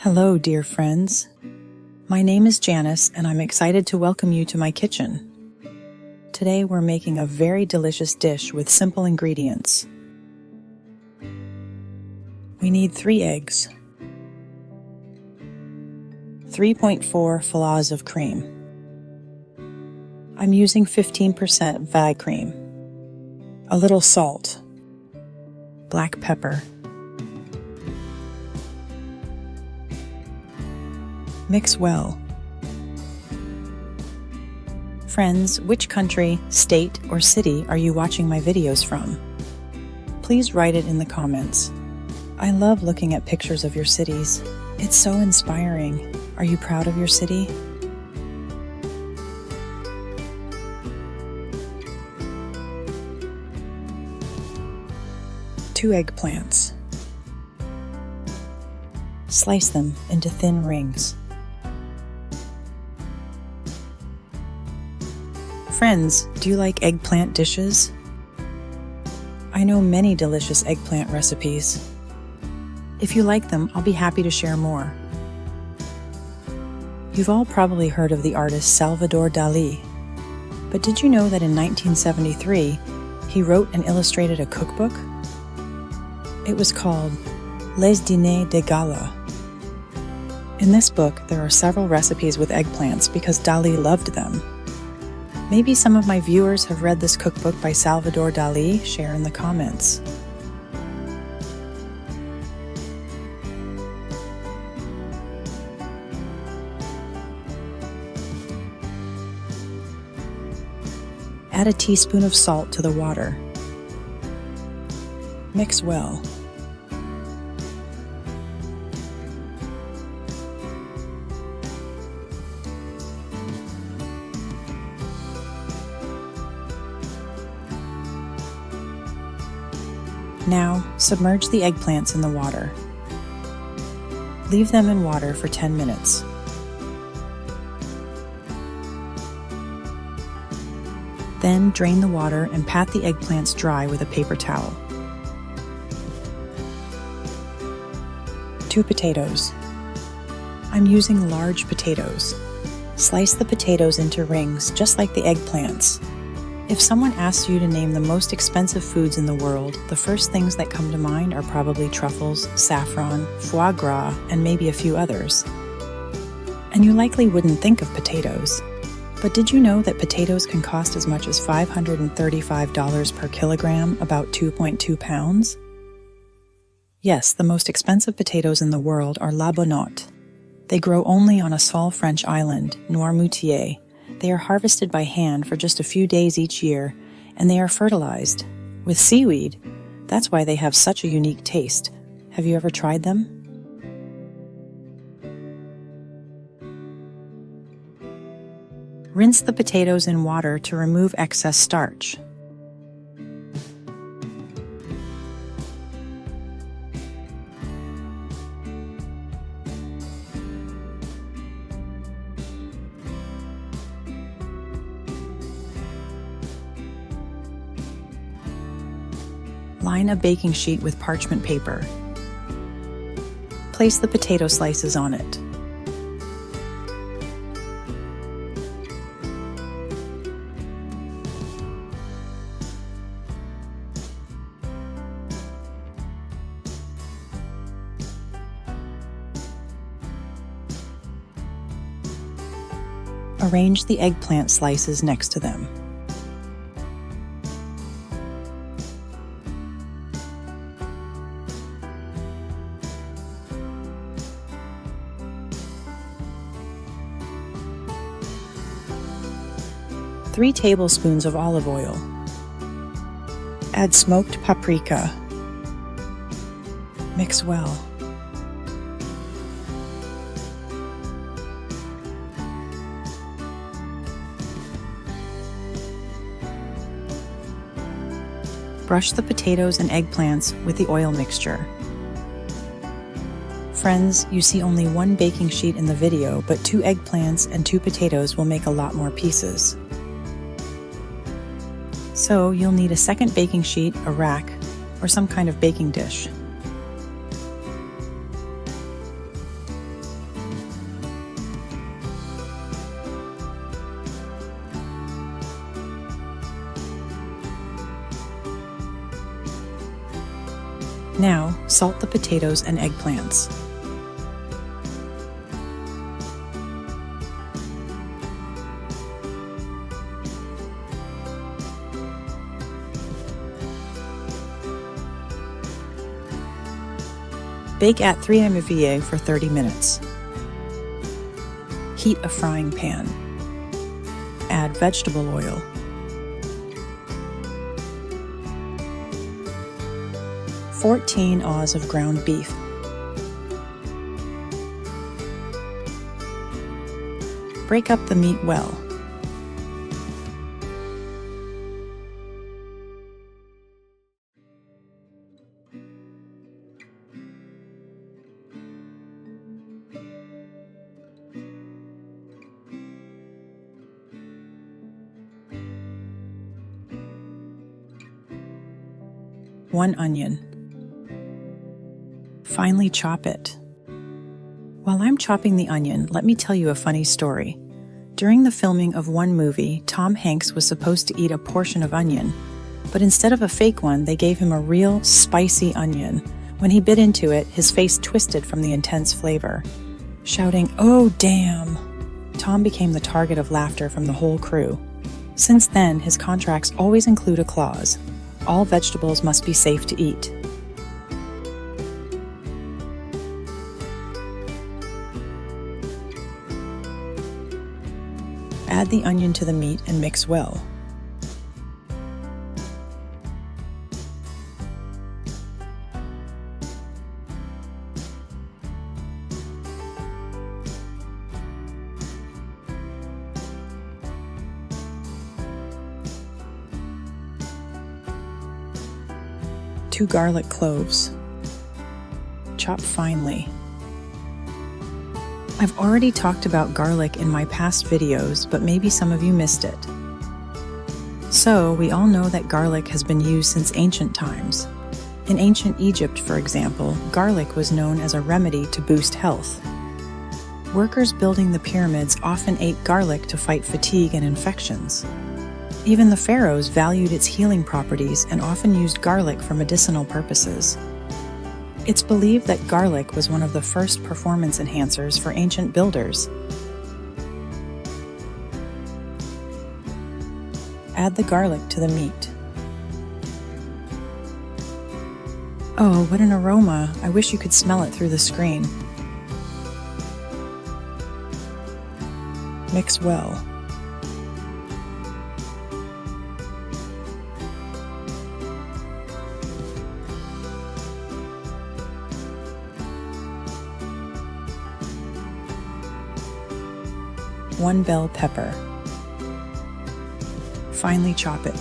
Hello, dear friends. My name is Janice, and I'm excited to welcome you to my kitchen. Today we're making a very delicious dish with simple ingredients. We need 3 eggs, 3.4 flaws of cream. I'm using 15% VAG cream, a little salt, black pepper. Mix well. Friends, which country, state, or city are you watching my videos from? Please write it in the comments. I love looking at pictures of your cities. It's so inspiring. Are you proud of your city? Two eggplants. Slice them into thin rings. Friends, do you like eggplant dishes? I know many delicious eggplant recipes. If you like them, I'll be happy to share more. You've all probably heard of the artist Salvador Dali, but did you know that in 1973, he wrote and illustrated a cookbook? It was called Les Dîners de Gala. In this book, there are several recipes with eggplants because Dali loved them. Maybe some of my viewers have read this cookbook by Salvador Dali. Share in the comments. Add a teaspoon of salt to the water. Mix well. Now, submerge the eggplants in the water. Leave them in water for 10 minutes. Then drain the water and pat the eggplants dry with a paper towel. 2 potatoes. I'm using large potatoes. Slice the potatoes into rings, just like the eggplants. If someone asks you to name the most expensive foods in the world, the first things that come to mind are probably truffles, saffron, foie gras, and maybe a few others. And you likely wouldn't think of potatoes. But did you know that potatoes can cost as much as $535 per kilogram, about 2.2 pounds? Yes, the most expensive potatoes in the world are la bonotte. They grow only on a small French island, Noirmoutier. They are harvested by hand for just a few days each year, and they are fertilized with seaweed. That's why they have such a unique taste. Have you ever tried them? Rinse the potatoes in water to remove excess starch. Line a baking sheet with parchment paper. Place the potato slices on it. Arrange the eggplant slices next to them. Three tablespoons of olive oil. Add smoked paprika. Mix well. Brush the potatoes and eggplants with the oil mixture. Friends, you see only 1 baking sheet in the video, but 2 eggplants and 2 potatoes will make a lot more pieces. So you'll need a second baking sheet, a rack, or some kind of baking dish. Now, salt the potatoes and eggplants. Bake at 300 MVA for 30 minutes. Heat a frying pan. Add vegetable oil. "14 oz of ground beef. Break up the meat well. One onion. Finely chop it. While I'm chopping the onion, let me tell you a funny story. During the filming of one movie, Tom Hanks was supposed to eat a portion of onion, but instead of a fake one, they gave him a real spicy onion. When he bit into it, his face twisted from the intense flavor. Shouting, "Oh, damn!" Tom became the target of laughter from the whole crew. Since then, his contracts always include a clause: all vegetables must be safe to eat. Add the onion to the meat and mix well. Two garlic cloves. Chop finely. I've already talked about garlic in my past videos, but maybe some of you missed it. So, we all know that garlic has been used since ancient times. In ancient Egypt, for example, garlic was known as a remedy to boost health. Workers building the pyramids often ate garlic to fight fatigue and infections. Even the pharaohs valued its healing properties and often used garlic for medicinal purposes. It's believed that garlic was one of the first performance enhancers for ancient builders. Add the garlic to the meat. Oh, what an aroma! I wish you could smell it through the screen. Mix well. One bell pepper. Finely chop it.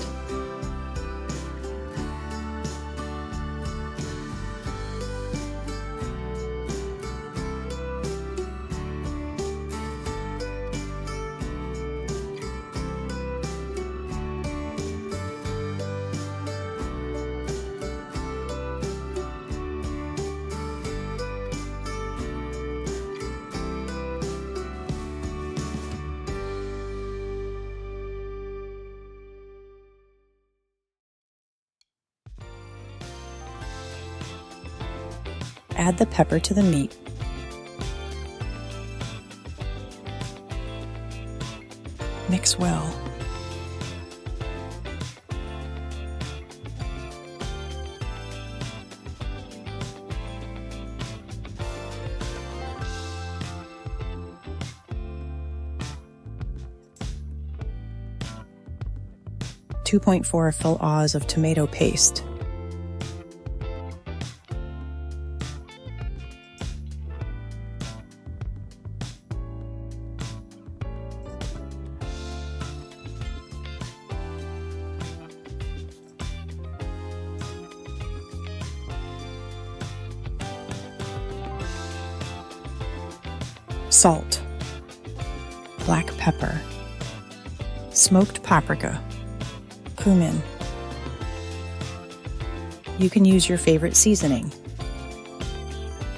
Add the pepper to the meat. Mix well. .4 full oz of tomato paste. Salt, black pepper, smoked paprika, cumin. You can use your favorite seasoning.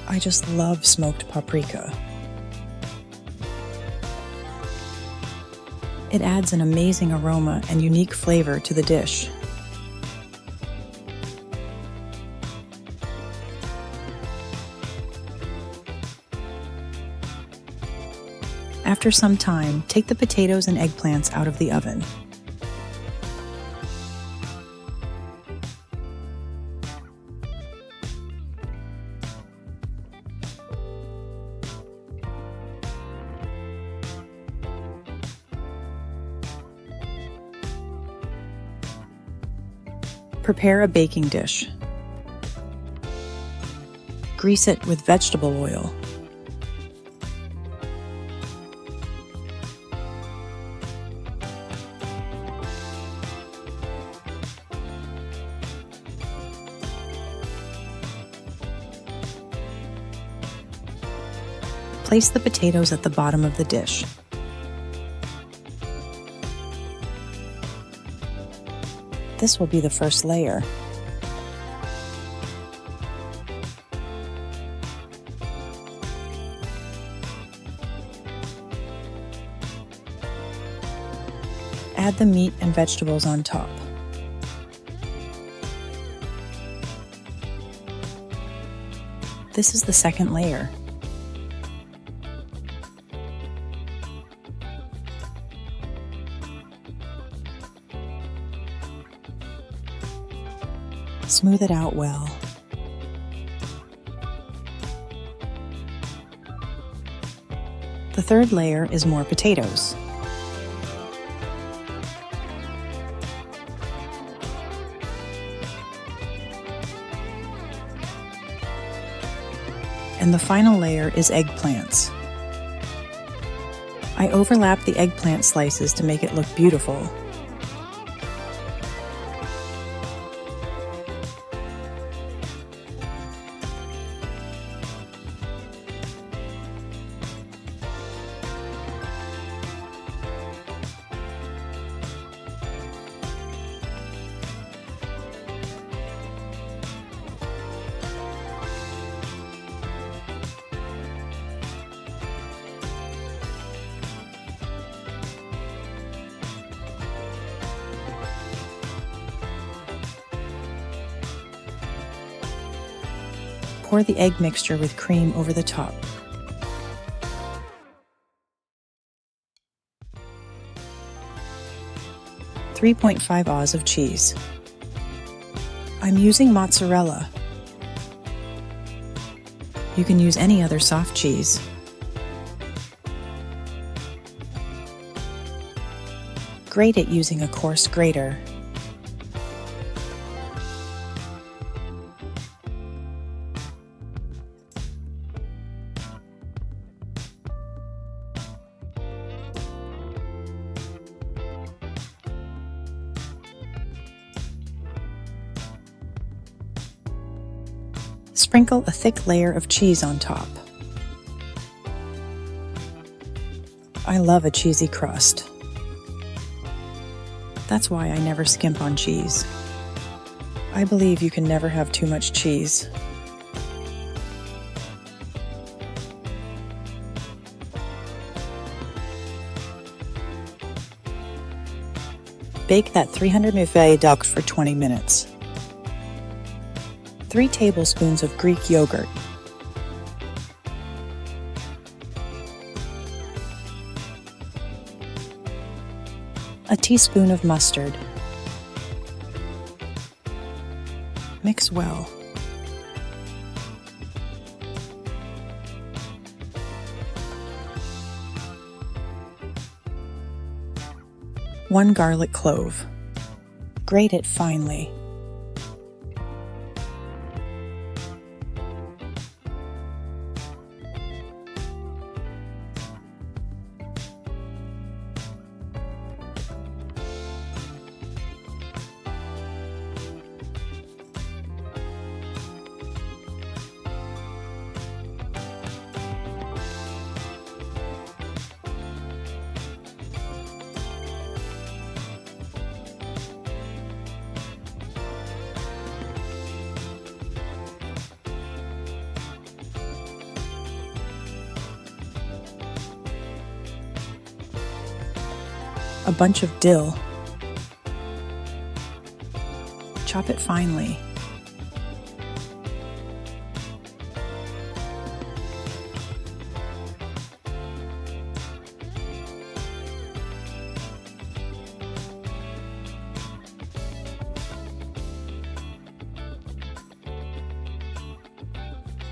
I just love smoked paprika. It adds an amazing aroma and unique flavor to the dish. After some time, take the potatoes and eggplants out of the oven. Prepare a baking dish. Grease it with vegetable oil. Place the potatoes at the bottom of the dish. This will be the first layer. Add the meat and vegetables on top. This is the second layer. Smooth it out well. The third layer is more potatoes. And the final layer is eggplants. I overlap the eggplant slices to make it look beautiful. Pour the egg mixture with cream over the top. .5 oz of cheese. I'm using mozzarella. You can use any other soft cheese. Grate it using a coarse grater. Sprinkle a thick layer of cheese on top. I love a cheesy crust. That's why I never skimp on cheese. I believe you can never have too much cheese. Bake that 350 duck for 20 minutes. 3 tablespoons of Greek yogurt. A teaspoon of mustard. Mix well. One garlic clove. Grate it finely. A bunch of dill. Chop it finely.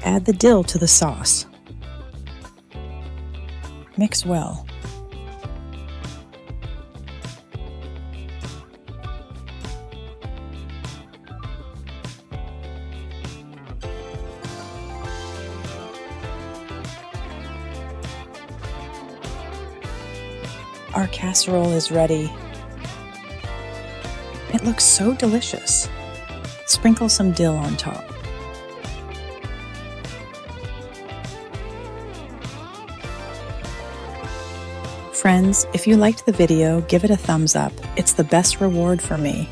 add the dill to the sauce. Mix well. Our casserole is ready. It looks so delicious. Sprinkle some dill on top. Friends, if you liked the video, give it a thumbs up. It's the best reward for me.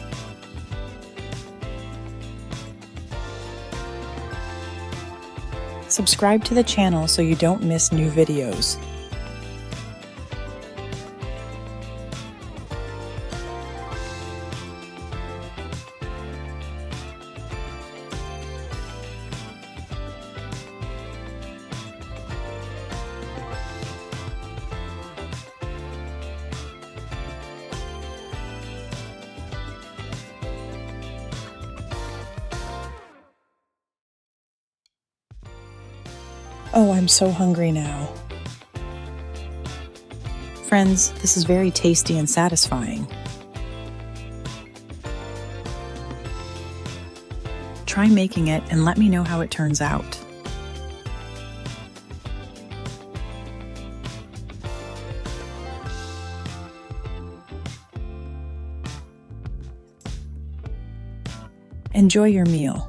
Subscribe to the channel so you don't miss new videos. Oh, I'm so hungry now. Friends, this is very tasty and satisfying. Try making it and let me know how it turns out. Enjoy your meal.